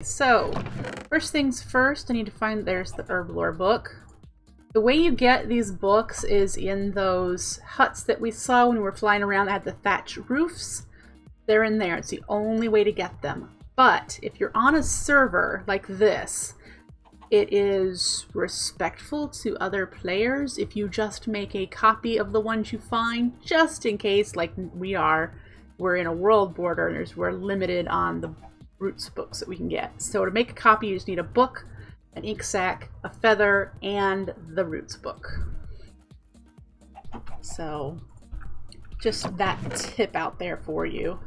So, first things first, I need to find, there's the herb lore book. The way you get these books is in those huts that we saw when we were flying around that had the thatch roofs. They're in there. It's the only way to get them. But if you're on a server like this, it is respectful to other players if you just make a copy of the ones you find, just in case, like we're in a world border and we're limited on the roots books that we can get. So to make a copy, you just need a book, an ink sac, a feather, and the roots book. So just that tip out there for you.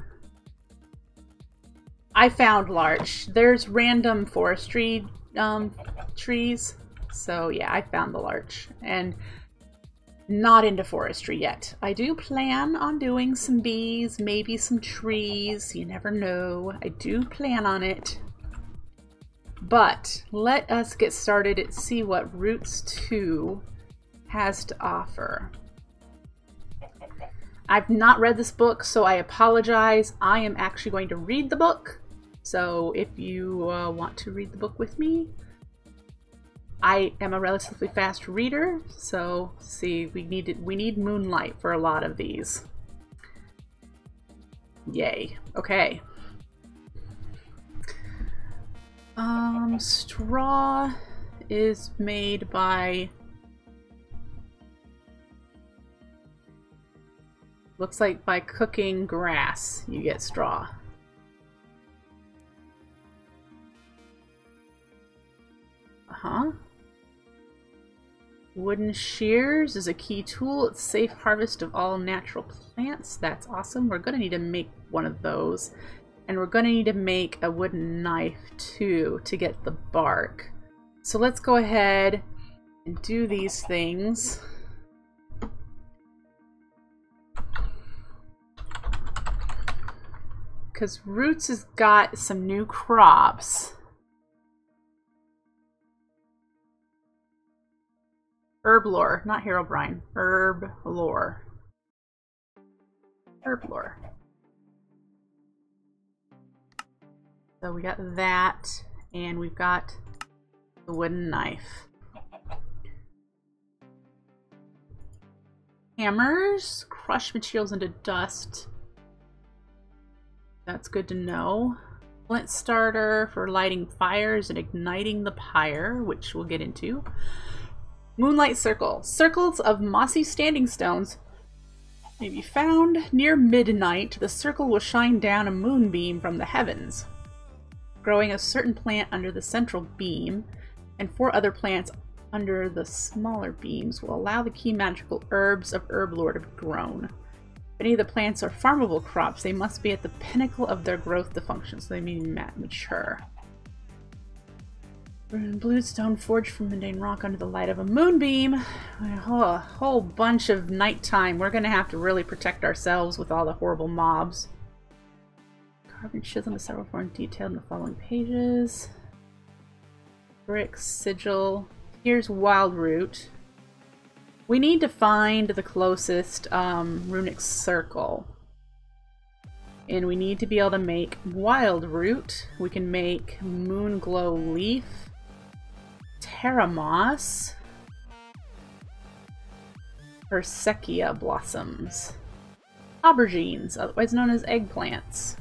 I found larch. There's random forestry trees. So yeah, I found the larch and not into forestry yet. I do plan on doing some bees, maybe some trees. You never know. I do plan on it. But let us get started and see what Roots 2 has to offer. I've not read this book, so I apologize. I am actually going to read the book. So if you want to read the book with me, I am a relatively fast reader. So see, we need moonlight for a lot of these. Yay. Okay. Straw is made by, looks like by cooking grass you get straw. Wooden shears is a key tool. It's safe harvest of all natural plants. That's awesome. We're going to need to make one of those. And we're going to need to make a wooden knife too to get the bark. So let's go ahead and do these things. Because Roots has got some new crops. Herb lore, not Herobrine. Herb lore. Herb lore. So we got that, and we've got the wooden knife. Hammers, crush materials into dust. That's good to know. Flint starter for lighting fires and igniting the pyre, which we'll get into. Moonlight circle. Circles of mossy standing stones may be found near midnight. The circle will shine down a moonbeam from the heavens, growing a certain plant under the central beam, and 4 other plants under the smaller beams will allow the key magical herbs of herb lore to be grown. If any of the plants are farmable crops, they must be at the pinnacle of their growth to function, so they may be mature. Bluestone forged from mundane rock under the light of a moonbeam. A whole bunch of nighttime. We're going to have to really protect ourselves with all the horrible mobs. Carving chisel is several forms detailed in the following pages. Brick, sigil. Here's wild root. We need to find the closest runic circle. And we need to be able to make wild root. We can make moonglow leaf. Terra moss. Persechia blossoms. Aubergines, otherwise known as eggplants.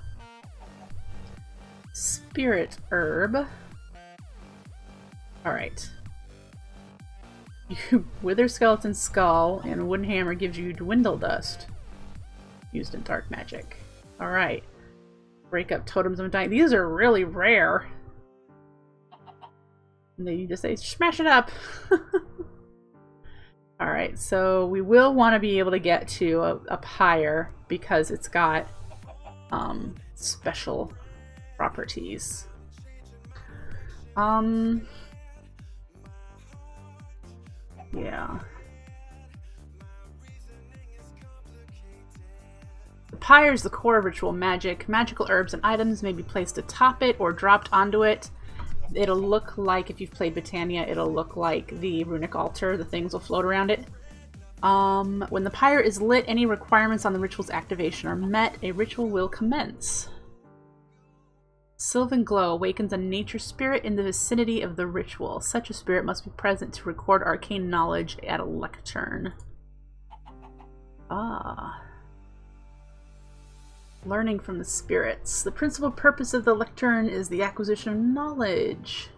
Spirit herb. Alright. Wither skeleton skull and a wooden hammer gives you dwindle dust. Used in dark magic. Alright. Break up totems of dying. These are really rare. And they just say, smash it up! Alright, so we will want to be able to get to a pyre because it's got special properties. Yeah. The pyre is the core of ritual magic. Magical herbs and items may be placed atop it or dropped onto it. It'll look like, if you've played Botania, it'll look like the runic altar. The things will float around it. When the pyre is lit, any requirements on the ritual's activation are met. A ritual will commence. Sylvan glow awakens a nature spirit in the vicinity of the ritual. Such a spirit must be present to record arcane knowledge at a lectern. Ah. Learning from the spirits. The principal purpose of the lectern is the acquisition of knowledge.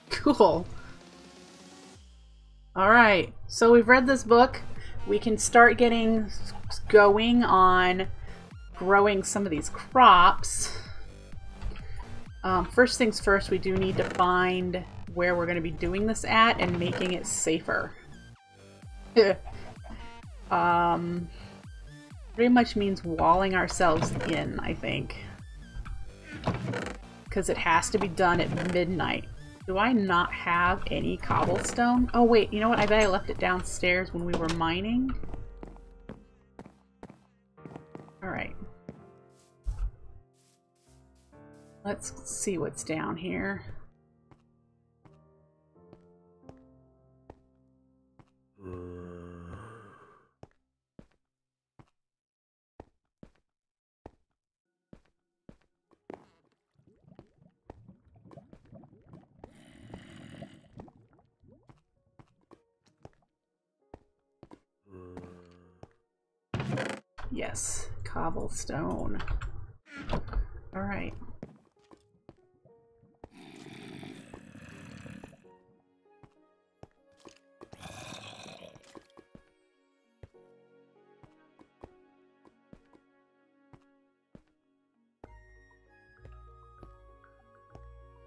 Cool. Alright, so we've read this book. We can start getting going on growing some of these crops. First things first, we do need to find where we're going to be doing this at and making it safer. Pretty much means walling ourselves in, I think. Because it has to be done at midnight. Do I not have any cobblestone? Oh wait, you know what? I bet I left it downstairs when we were mining. Alright. Let's see what's down here. Yes, cobblestone. All right.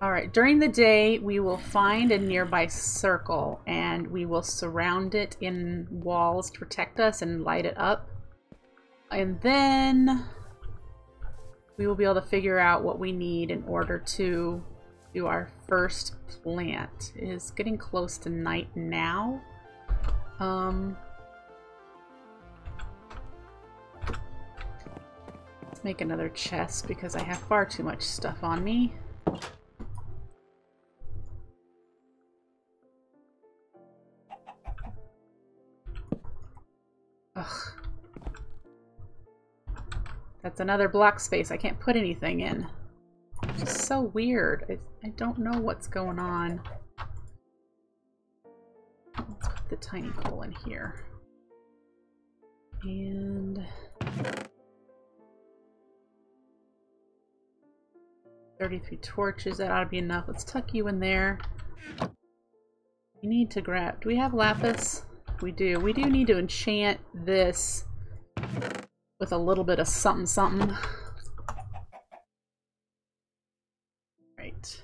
Alright, during the day we will find a nearby circle and we will surround it in walls to protect us and light it up. And then we will be able to figure out what we need in order to do our first plant. It is getting close to night now. Let's make another chest because I have far too much stuff on me. Ugh. That's another block space I can't put anything in. It's just so weird. I don't know what's going on. Let's put the tiny hole in here. And 33 torches, that ought to be enough. Let's tuck you in there. We need to grab... Do we have lapis? We do. We do need to enchant this with a little bit of something something. Right.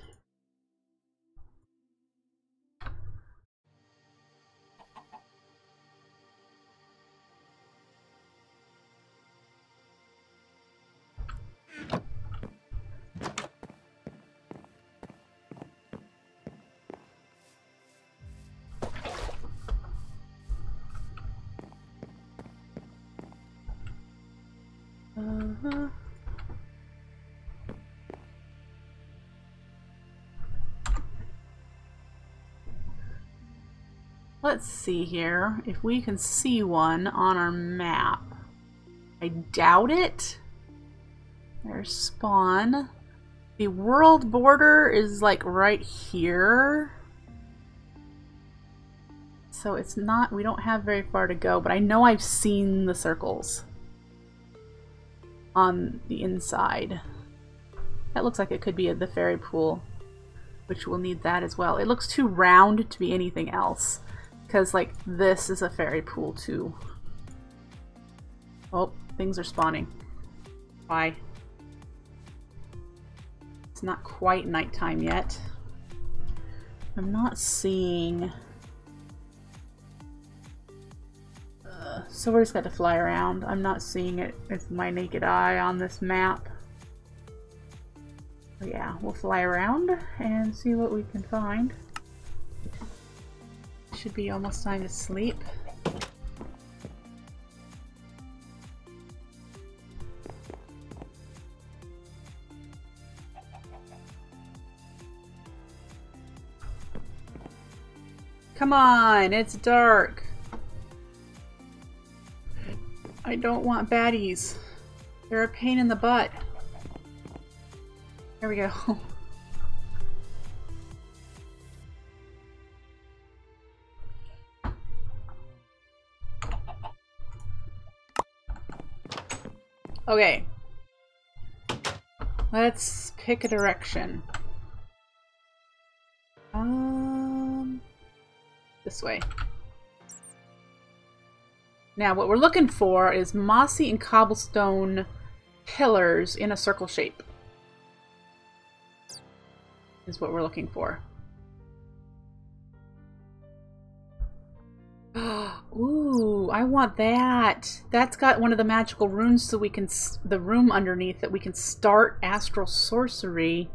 Let's see here if we can see one on our map. I doubt it. There's spawn. The world border is like right here. So it's not, we don't have very far to go, but I know I've seen the circles on the inside. That looks like it could be the fairy pool, which will need that as well. It looks too round to be anything else, because like this is a fairy pool too. Oh, things are spawning. Why? It's not quite nighttime yet. I'm not seeing... so we're just got to fly around. I'm not seeing it with my naked eye on this map. But yeah, we'll fly around and see what we can find. Should be almost time to sleep. Come on, it's dark. I don't want baddies. They're a pain in the butt. There we go. Okay. Let's pick a direction. This way. Now what we're looking for is mossy and cobblestone pillars in a circle shape. Is what we're looking for. Ooh, I want that. That's got one of the magical runes so we can, the room underneath that we can start Astral Sorcery.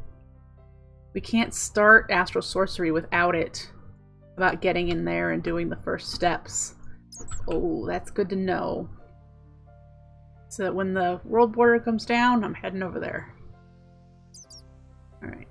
We can't start Astral Sorcery without it. About getting in there and doing the first steps. Oh, that's good to know. So that when the world border comes down, I'm heading over there. Alright.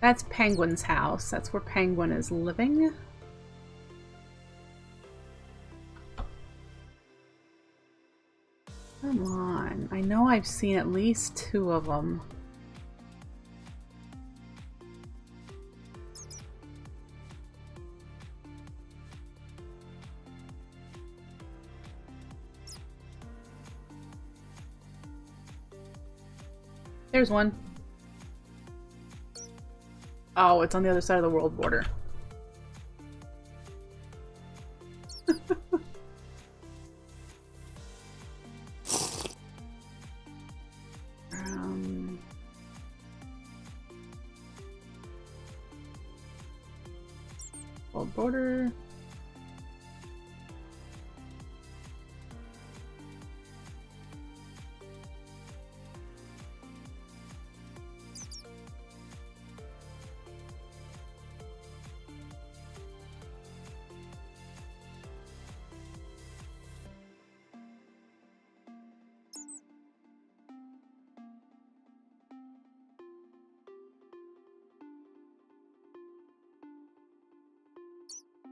That's Penguin's house. That's where Penguin is living. Come on. I know I've seen at least 2 of them. There's one. Oh, it's on the other side of the world border. World border.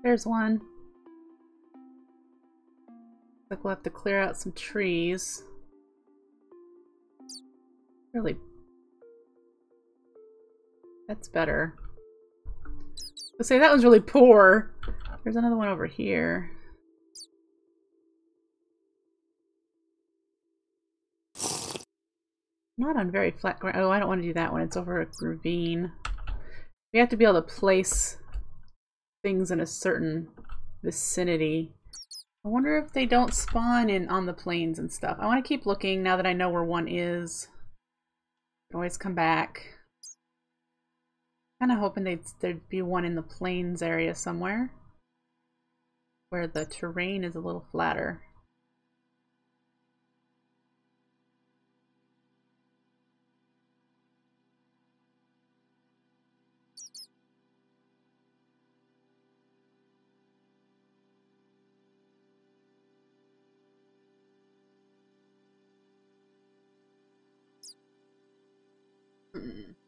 There's one. Looks like we'll have to clear out some trees. Really. That's better. Let's say that was really poor. There's another one over here. Not on very flat ground. Oh, I don't want to do that one. It's over a ravine. We have to be able to place things in a certain vicinity. I wonder if they don't spawn in on the plains and stuff. I want to keep looking now that I know where one is. Can always come back. Kind of hoping there'd be one in the plains area somewhere where the terrain is a little flatter.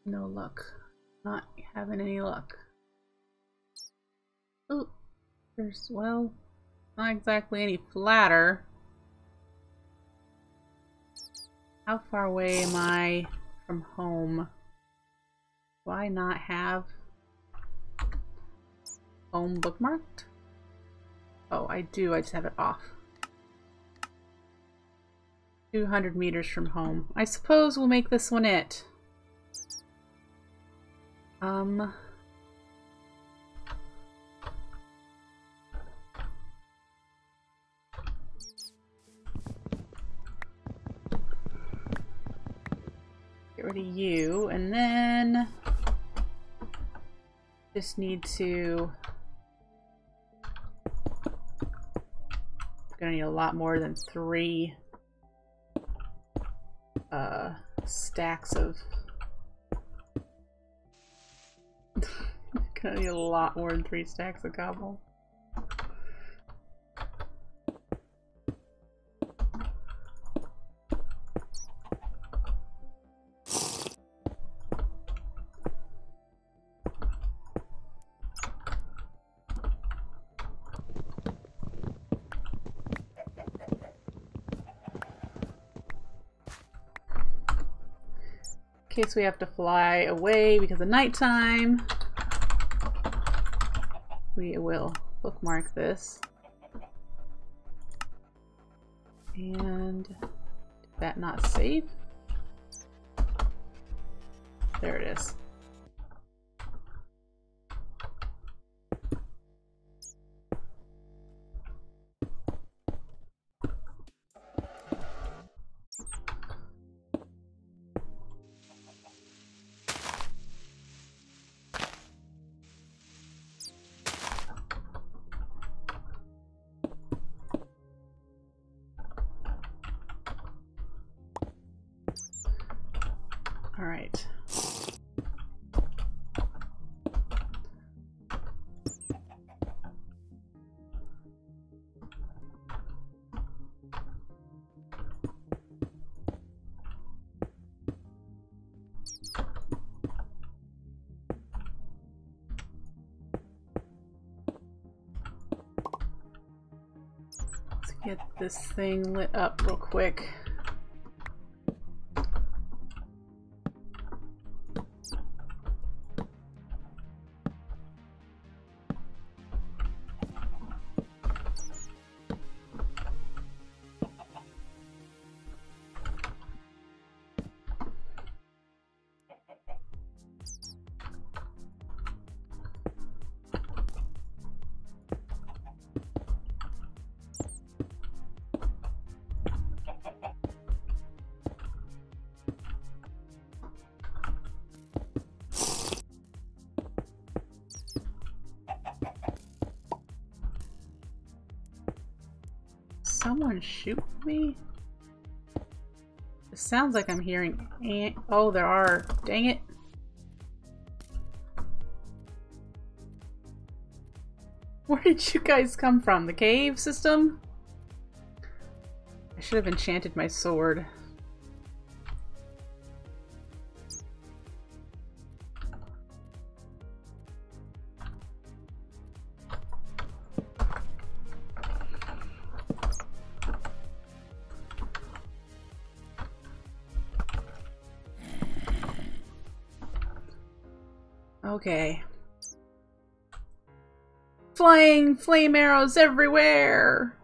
No luck. Not having any luck. Oh, there's, well, not exactly any flatter. How far away am I from home? Do I not have home bookmarked? Oh, I do. I just have it off. 200 meters from home. I suppose we'll make this one it. Get rid of you, and then just need to, gonna need a lot more than 3 stacks of Gonna need a lot more than 3 stacks of cobble. In case we have to fly away because of nighttime, we will bookmark this. And did that not save? There it is. All right. Let's get this thing lit up real quick. Someone shoot me? It sounds like I'm hearing oh, there are. Dang it. Where did you guys come from? The cave system? I should have enchanted my sword. Okay. Flying flame arrows everywhere!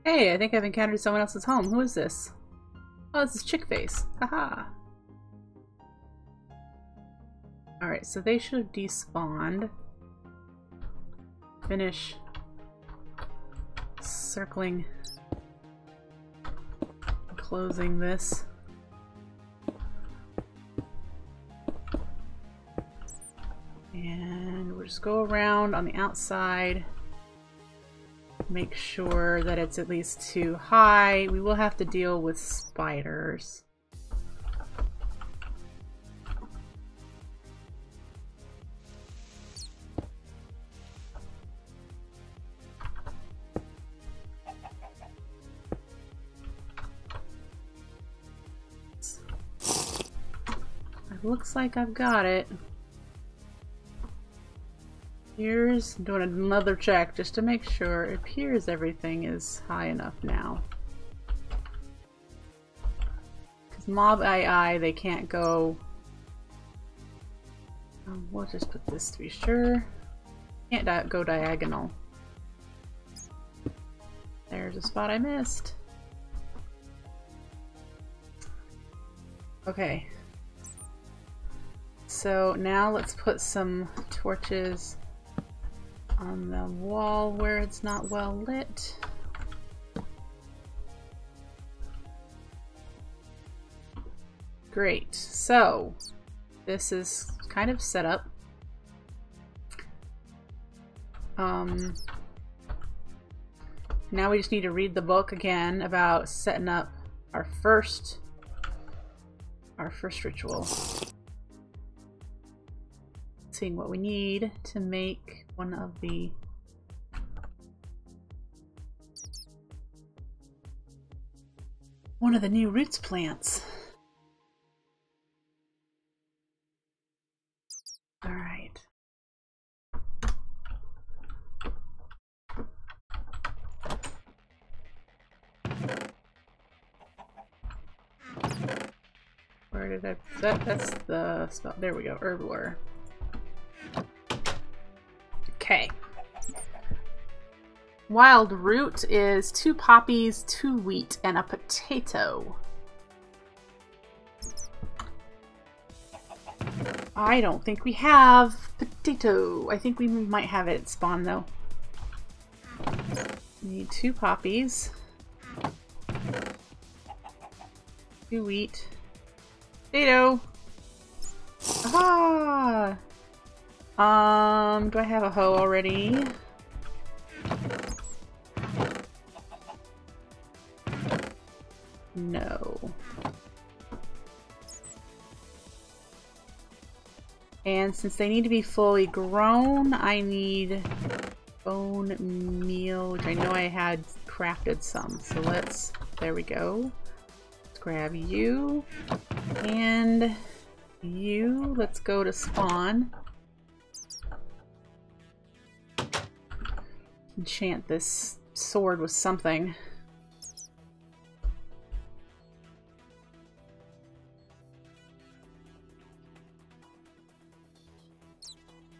Hey, I think I've encountered someone else's home. Who is this? Oh, this is Chickface. Haha. Alright, so they should have despawned. Finish circling, closing this. And we'll just go around on the outside. Make sure that it's at least too high. We will have to deal with spiders. It looks like I've got it. Here's doing another check just to make sure. It appears everything is high enough now. Because mob AI, they can't go. We'll just put this to be sure. Can't go diagonal. There's a spot I missed. Okay. So now let's put some torches on the wall where it's not well lit. Great. So, this is kind of set up. Now we just need to read the book again about setting up our first ritual. Seeing what we need to make one of the new roots plants. All right. Where did I... That's the spell. There we go. Herb lore. Okay. Wild root is 2 poppies, 2 wheat, and a potato. I don't think we have potato. I think we might have it at spawn though. We need 2 poppies, 2 wheat, potato. Aha! Do I have a hoe already? No. And since they need to be fully grown, I need bone meal, which I know I had crafted some. So let's, there we go. Let's grab you and you. Let's go to spawn. Enchant this sword with something.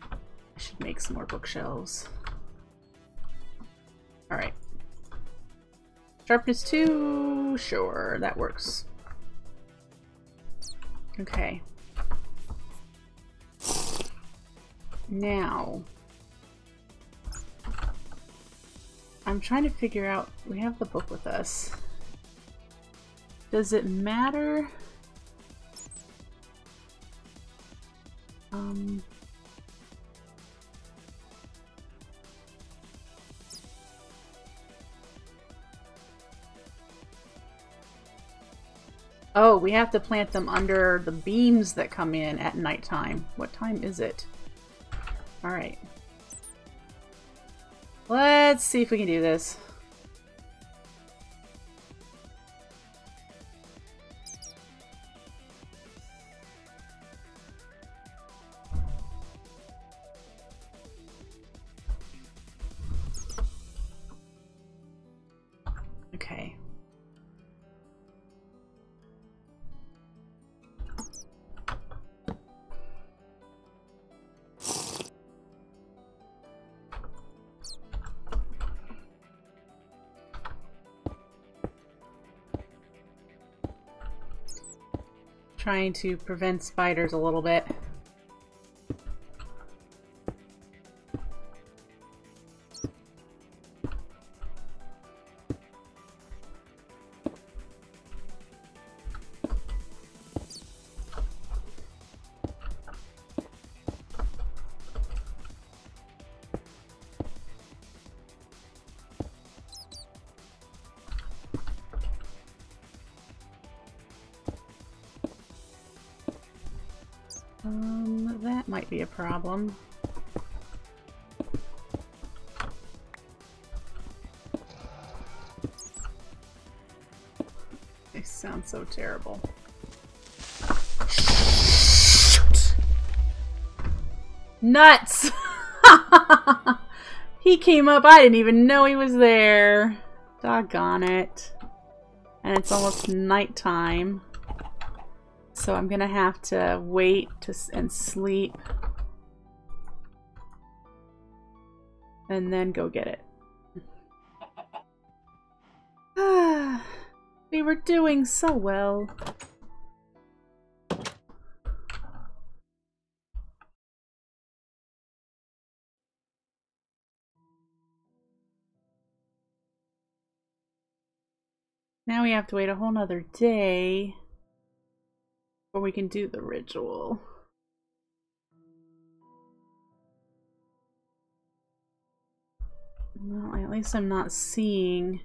I should make some more bookshelves. Alright. Sharpness 2, sure, that works. Okay. Now, I'm trying to figure out, we have the book with us. Does it matter? Oh, we have to plant them under the beams that come in at nighttime. What time is it? Alright. Let's see if we can do this. Okay. Trying to prevent spiders a little bit. That might be a problem. They sound so terrible. Shoot. Nuts! He came up, I didn't even know he was there. Doggone it. And it's almost nighttime. So I'm gonna have to wait and sleep. And then go get it. We were doing so well. Now we have to wait a whole nother day. Or we can do the ritual. Well, at least I'm not seeing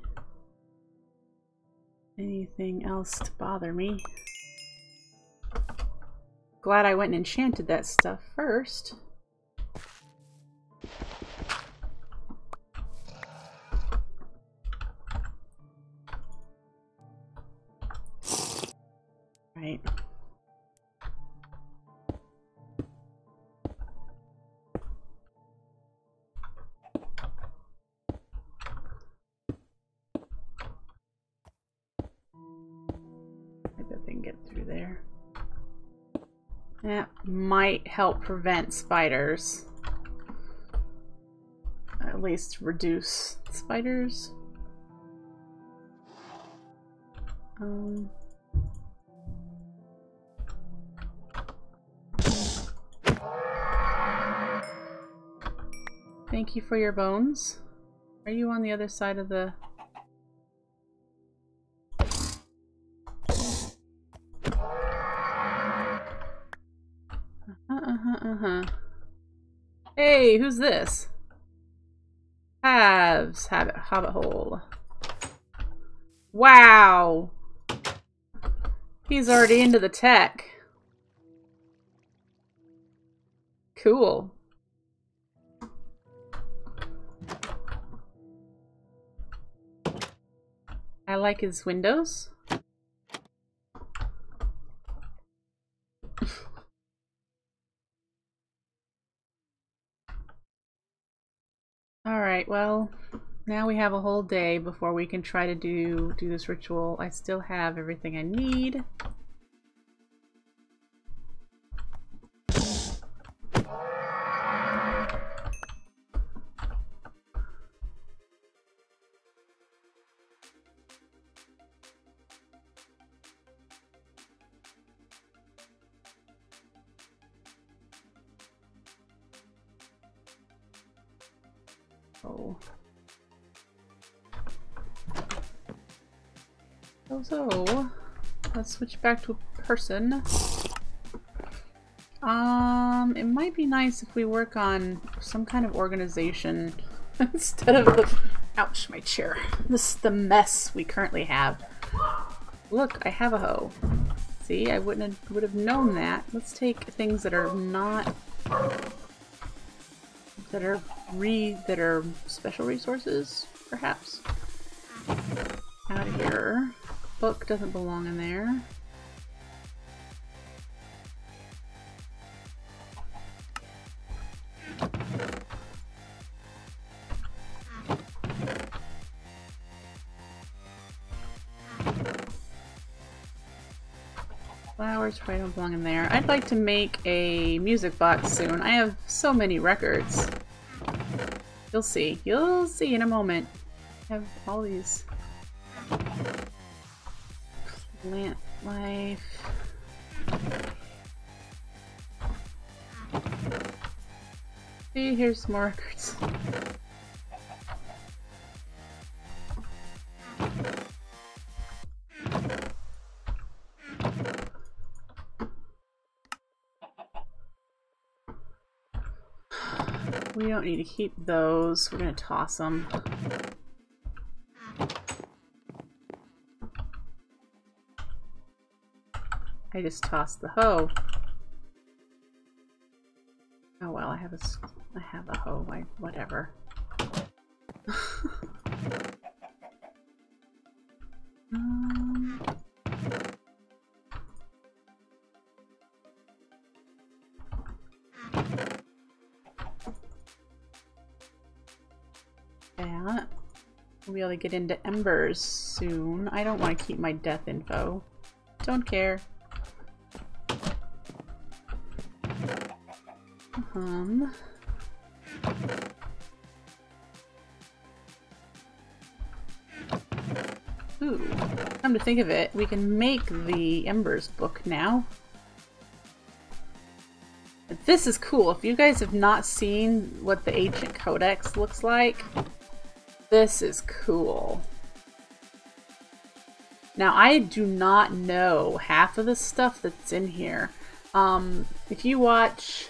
anything else to bother me. Glad I went and enchanted that stuff first. Right. I bet they can get through there. That might help prevent spiders. At least reduce spiders. Thank you for your bones. Are you on the other side of the... Hey, who's this? Hobbit hole. Wow! He's already into the tech. Cool. I like his windows. Alright, well, now we have a whole day before we can try to do this ritual. I still have everything I need. So, let's switch back to a person. It might be nice if we work on some kind of organization instead of the... Ouch, my chair. This is the mess we currently have. Look, I have a hoe. See, I would have known that. Let's take things that are not... that are special resources, perhaps. Out of here. Book doesn't belong in there. Flowers probably don't belong in there. I'd like to make a music box soon. I have so many records. You'll see. You'll see in a moment. I have all these. Plant life. See, here's more records. We don't need to keep those. We're gonna toss them. I just tossed the hoe. Oh well, I have a hoe. Whatever. Yeah, we'll be able to get into Embers soon. I don't want to keep my death info. Don't care. Ooh, come to think of it, we can make the Embers book now. This is cool. If you guys have not seen what the Ancient Codex looks like, this is cool. Now, I do not know half of the stuff that's in here. If you watch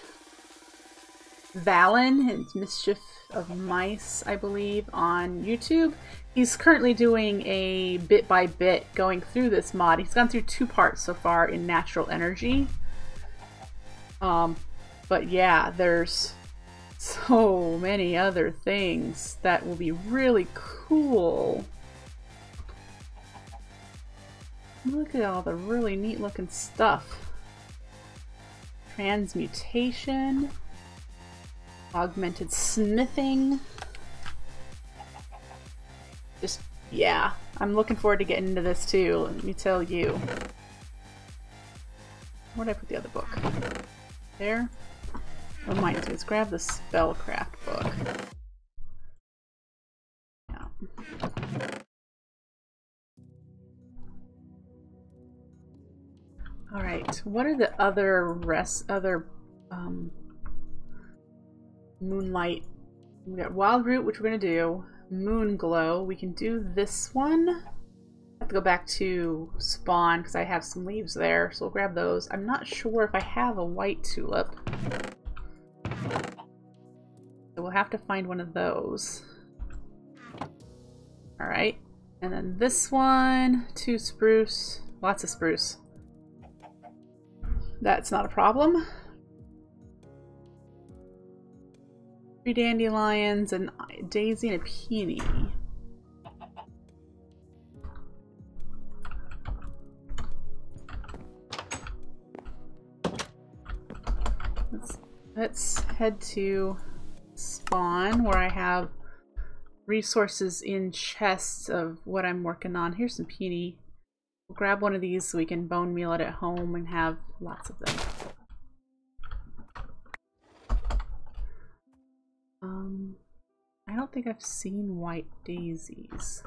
Valen and Mischief of Mice, I believe, on YouTube, he's currently doing a bit-by-bit going through this mod. He's gone through 2 parts so far in Natural Energy. But yeah, there's so many other things that will be really cool. Look at all the really neat looking stuff. Transmutation, augmented smithing. Just, yeah, I'm looking forward to getting into this too, let me tell you. Where'd I put the other book? There? Remind me, let's grab the Spellcraft book. Yeah. Alright, what are the other moonlight? We got Wild Root, which we're gonna do. Moon Glow, we can do this one. I have to go back to spawn because I have some leaves there, so we'll grab those. I'm not sure if I have a white tulip. So we'll have to find one of those. Alright, and then this one, 2 spruce, lots of spruce. That's not a problem. 3 dandelions, and daisy, and a peony. Let's head to spawn where I have resources in chests of what I'm working on. Here's some peony. We'll grab one of these so we can bone meal it at home and have lots of them. I don't think I've seen white daisies.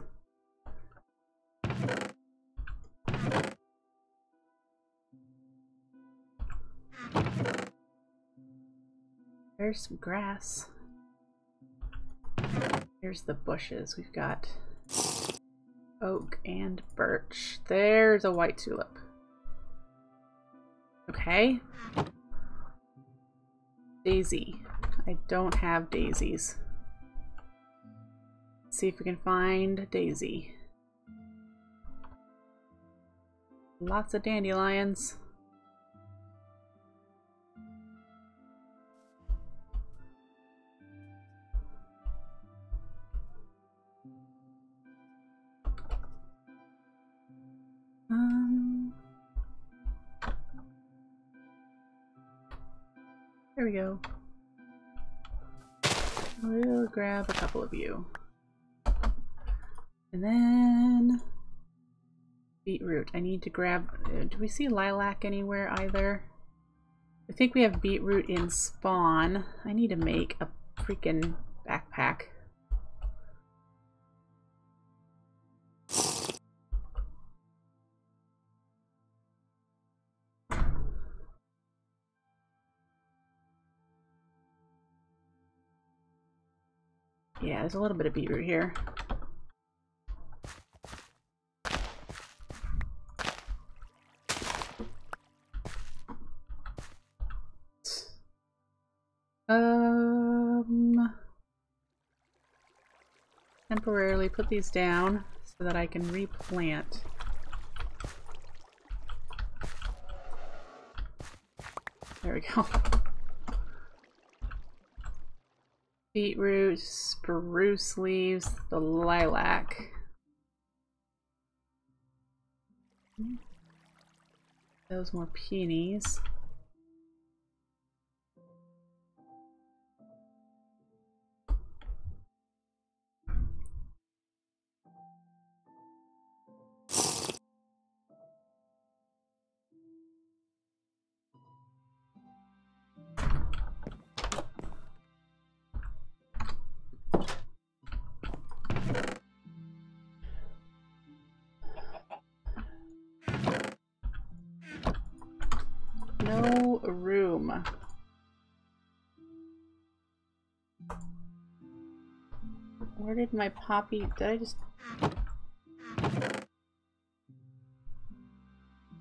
There's some grass. Here's the bushes. We've got oak and birch. There's a white tulip. Okay. Daisy. I don't have daisies. Let's see if we can find daisy. Lots of dandelions. There we go. We'll grab a couple of you. And then beetroot. I need to grab, do we see lilac anywhere either? I think we have beetroot in spawn. I need to make a freaking backpack. Yeah, there's a little bit of beetroot here. Temporarily put these down so that I can replant. There we go. Beetroot, spruce leaves, the lilac. Those more peonies. No room. Where did my poppy... Did I just...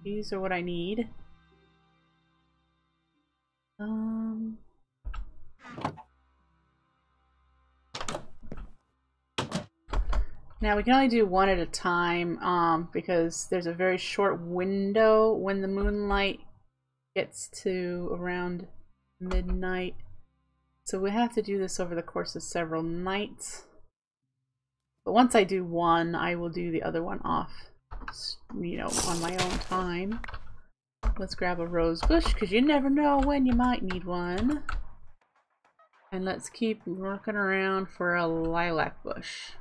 These are what I need. Now we can only do one at a time because there's a very short window when the moonlight gets to around midnight. So we have to do this over the course of several nights. But once I do one, I will do the other one off, you know, on my own time. Let's grab a rose bush because you never know when you might need one. And let's keep working around for a lilac bush.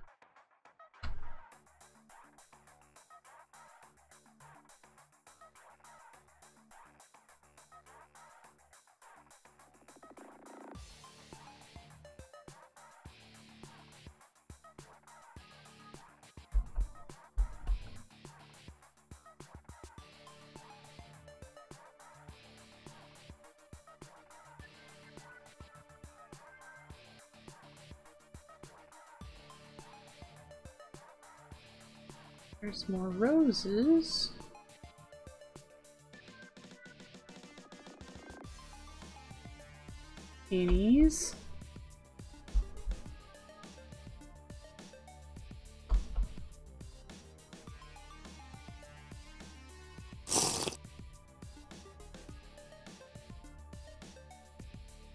There's more roses. Peonies.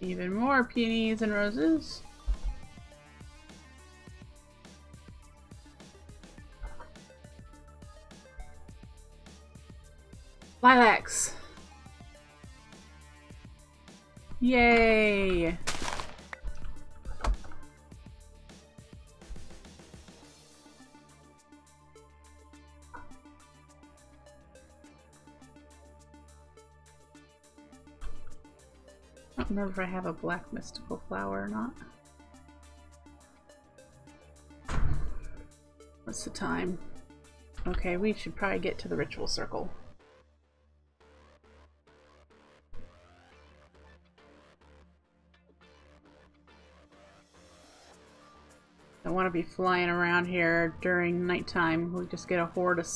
Even more peonies and roses. Lilacs! Yay! I don't remember if I have a black mystical flower or not. What's the time? Okay, we should probably get to the ritual circle. I want to be flying around here during nighttime. We just get a horde of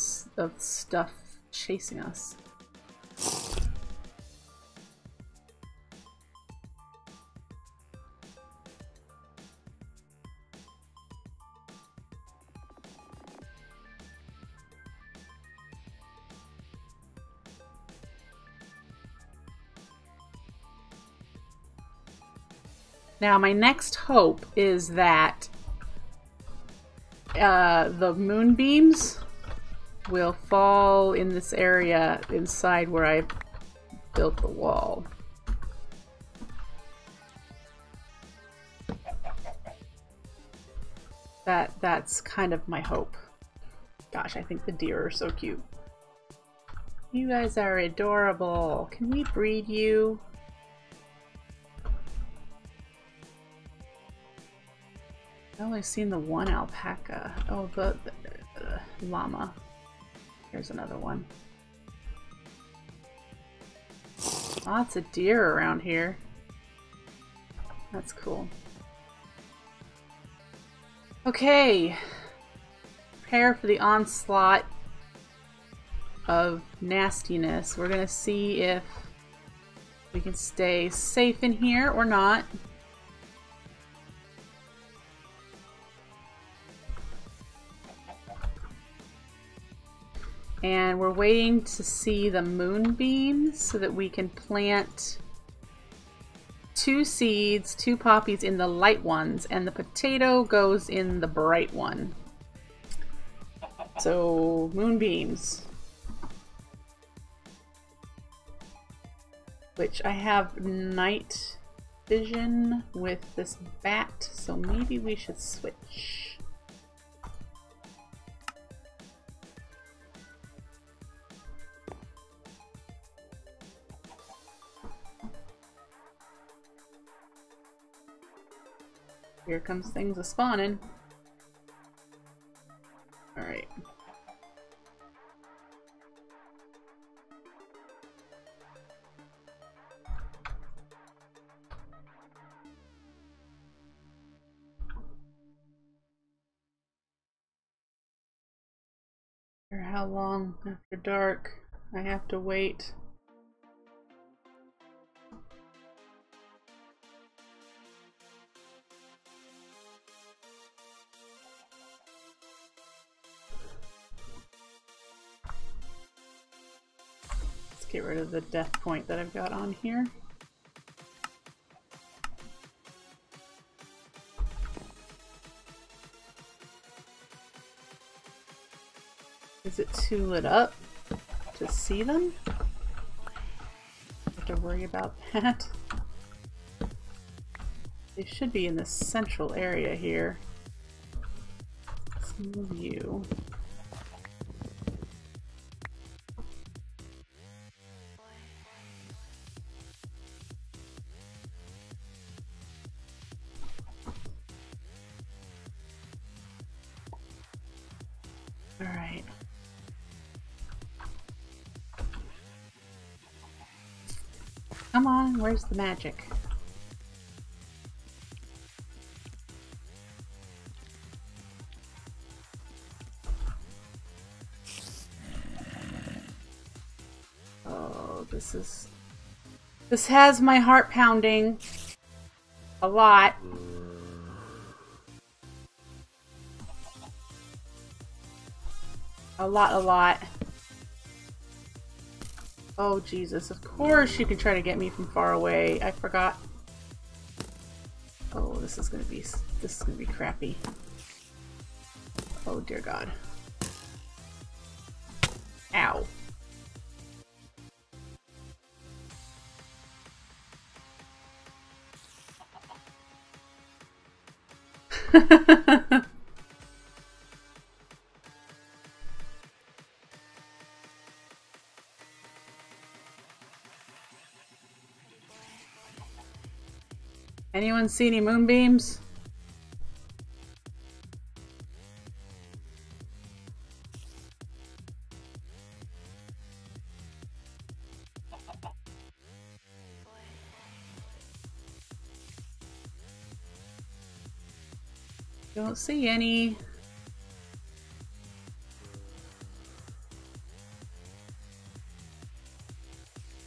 stuff chasing us. Now, my next hope is that the moonbeams will fall in this area inside where I built the wall. That's kind of my hope. Gosh, I think the deer are so cute. You guys are adorable. Can we breed you? I've only seen the one alpaca. Oh, the llama. Here's another one. Lots of deer around here. That's cool. Okay. Prepare for the onslaught of nastiness. We're gonna see if we can stay safe in here or not. And we're waiting to see the moonbeams so that we can plant 2 seeds, 2 poppies in the light ones, and the potato goes in the bright one. So, moonbeams. Which I have night vision with this bat, so maybe we should switch. Here comes things a-spawning. Alright. How long after dark? I have to wait. Let's get rid of the death point that I've got on here. Is it too lit up to see them? I have to worry about that. They should be in the central area here. Let's move you. All right. Come on, where's the magic? Oh, this has my heart pounding a lot. A lot. Oh Jesus, of course you can try to get me from far away. I forgot. Oh, this is gonna be crappy. Oh dear God. Ow. Anyone see any moonbeams? Don't see any.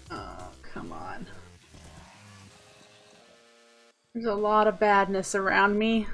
Oh, come on. There's a lot of badness around me.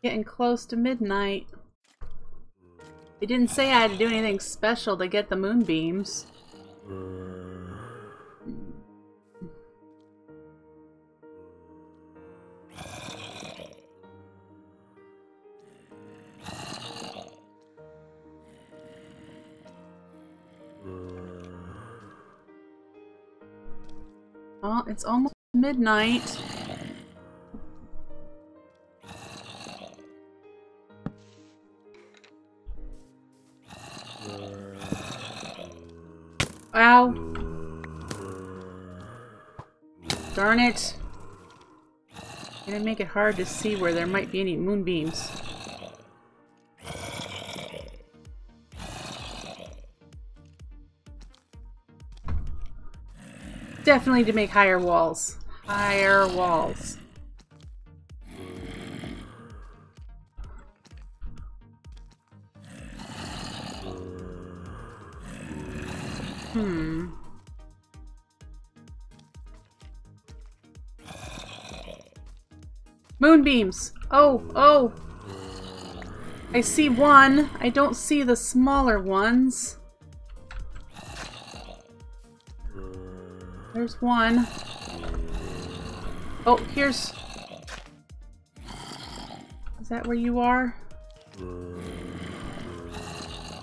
Getting close to midnight. They didn't say I had to do anything special to get the moonbeams. Oh, it's almost midnight. Ow. Darn it. Gonna make it hard to see where there might be any moonbeams. Definitely to make higher walls. Higher walls. Moonbeams! Oh! I see one. I don't see the smaller ones. There's one. Oh, here's... Is that where you are?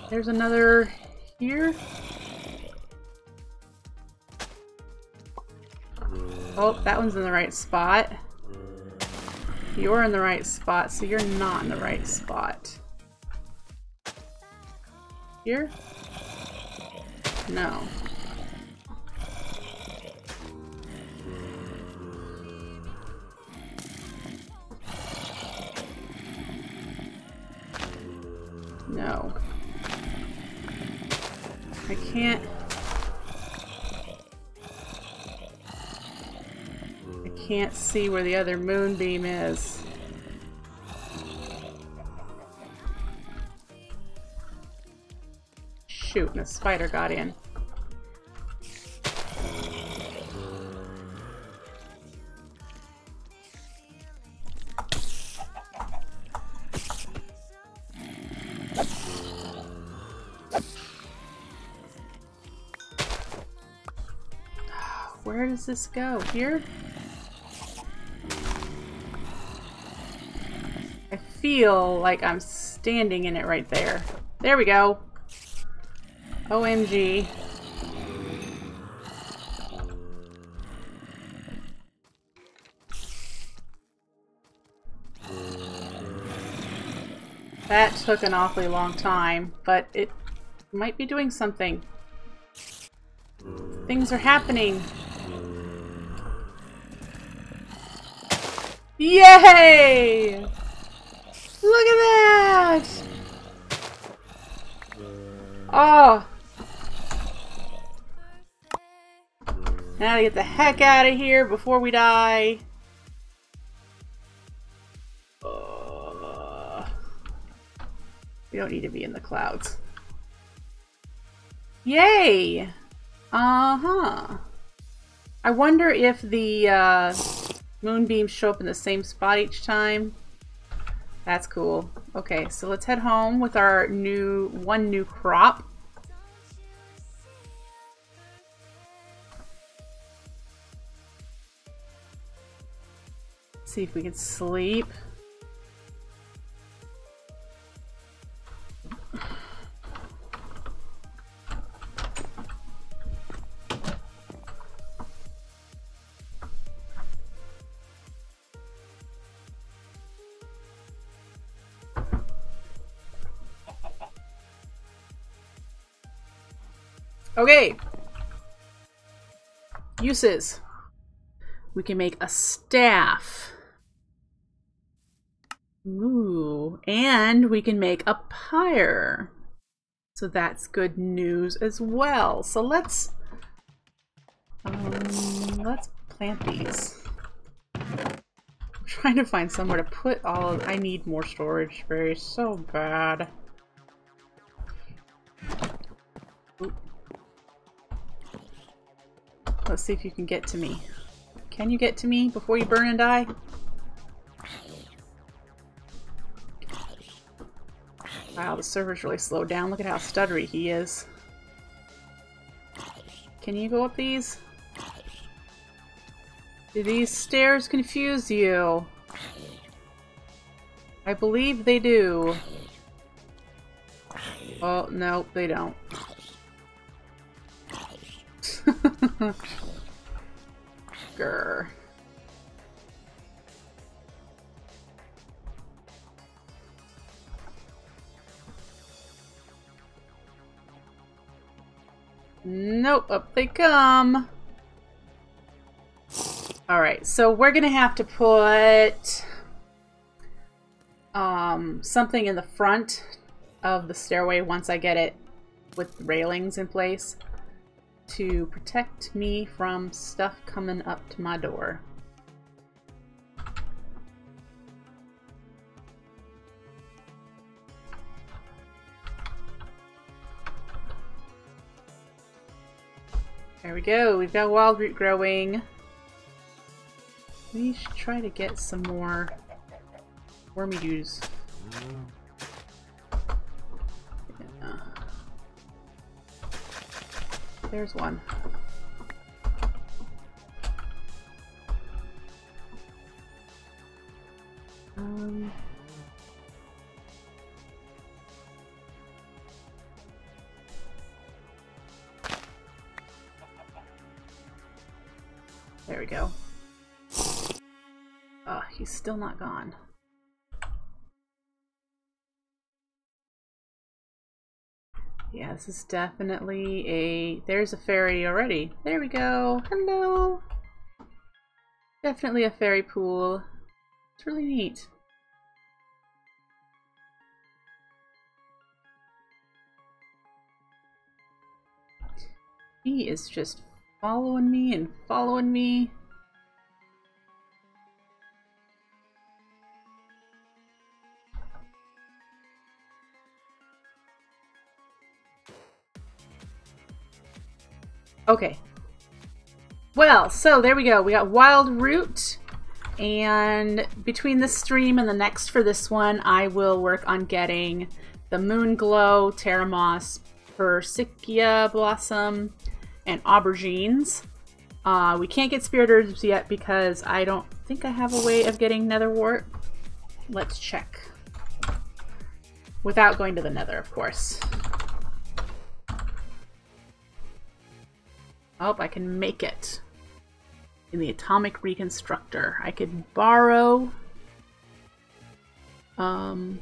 There's another here. Oh, that one's in the right spot. You're in the right spot, so you're not in the right spot. Here? No. No. I can't. I can't see where the other moonbeam is. Shoot, and a spider got in. Where does this go? Here? I feel like I'm standing in it right there. There we go. OMG. That took an awfully long time, but it might be doing something. Things are happening. Yay! Look at that! Oh! Now to get the heck out of here before we die. We don't need to be in the clouds. Yay! Uh-huh. I wonder if the moonbeams show up in the same spot each time. That's cool. Okay, so let's head home with our one new crop. See if we can sleep. Okay. Uses. We can make a staff. Ooh, and we can make a pyre. So that's good news as well. So let's plant these. I'm trying to find somewhere to put all of. I need more storage space so bad. Ooh. Let's see if you can get to me. Can you get to me before you burn and die? Wow, the server's really slowed down. Look at how stuttery he is. Can you go up these? Do these stairs confuse you? I believe they do. Oh, no, they don't. Grr. Nope, up they come. Alright, so we're gonna have to put something in the front of the stairway once I get it with railings in place to protect me from stuff coming up to my door. There we go, we've got wild root growing. We should try to get some more wormy dews. Yeah. There's one. There we go. Oh, he's still not gone. Yeah, this is definitely a... There's a fairy already. There we go. Hello. Definitely a fairy pool. It's really neat. He is just following me and following me. Okay. Well, so there we go. We got Wild Root, and between this stream and the next for this one, I will work on getting the Moon Glow, Terra Moss, Forsythia Blossom, and Aubergines. We can't get Spirit Herbs yet because I don't think I have a way of getting Netherwort. Let's check. Without going to the Nether, of course. Oh, I can make it in the Atomic Reconstructor. I could borrow the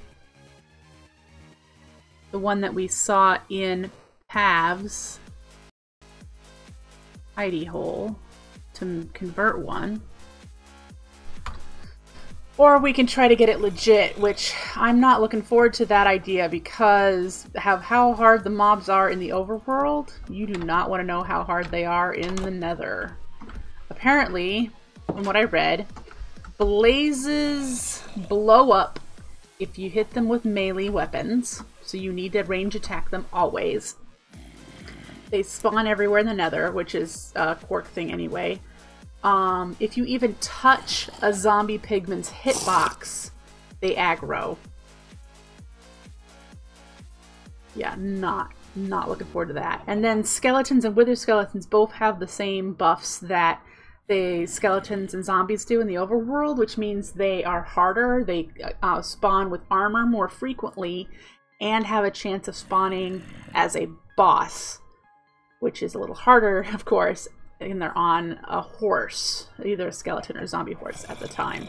one that we saw in Pav's hidey hole to convert one. Or we can try to get it legit, which I'm not looking forward to that idea because of how hard the mobs are in the overworld. You do not want to know how hard they are in the Nether. Apparently, from what I read, blazes blow up if you hit them with melee weapons, so you need to range attack them always. They spawn everywhere in the Nether, which is a quirk thing anyway. If you even touch a zombie pigman's hitbox, they aggro. Yeah, not looking forward to that. And then skeletons and wither skeletons both have the same buffs that the skeletons and zombies do in the overworld, which means they are harder. They spawn with armor more frequently and have a chance of spawning as a boss, which is a little harder, of course, and they're on a horse, either a skeleton or a zombie horse at the time.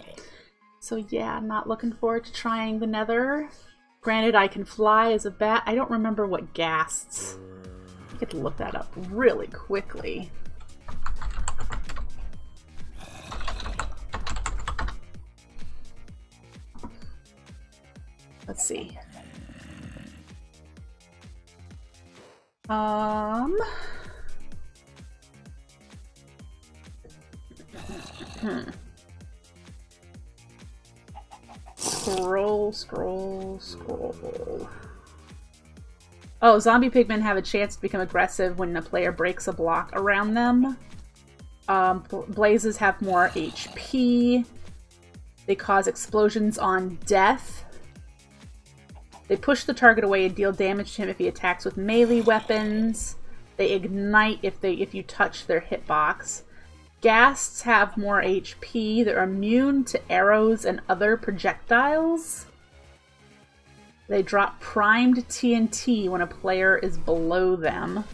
So yeah, I'm not looking forward to trying the Nether. Granted, I can fly as a bat. I don't remember what ghasts. I get to look that up really quickly. Let's see. Scroll. Oh, zombie pigmen have a chance to become aggressive when a player breaks a block around them. Blazes have more HP. They cause explosions on death. They push the target away and deal damage to him if he attacks with melee weapons. They ignite if you touch their hitbox. Ghasts have more HP. They're immune to arrows and other projectiles. They drop primed TNT when a player is below them.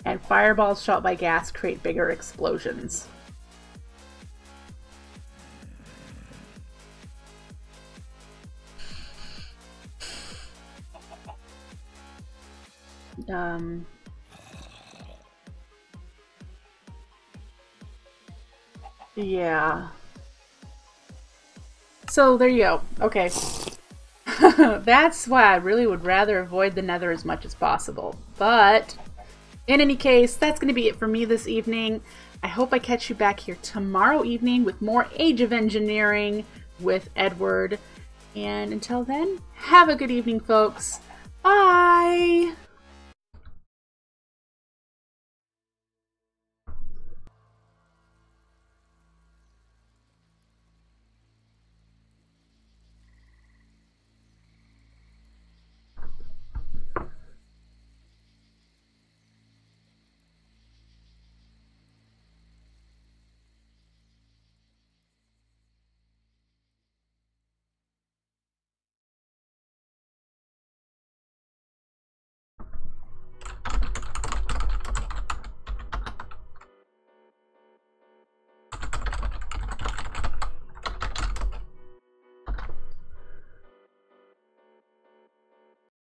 And fireballs shot by gas create bigger explosions. Yeah. So there you go. Okay. That's why I really would rather avoid the Nether as much as possible. But in any case, that's going to be it for me this evening. I hope I catch you back here tomorrow evening with more Age of Engineering with Edward. And until then, have a good evening, folks. Bye!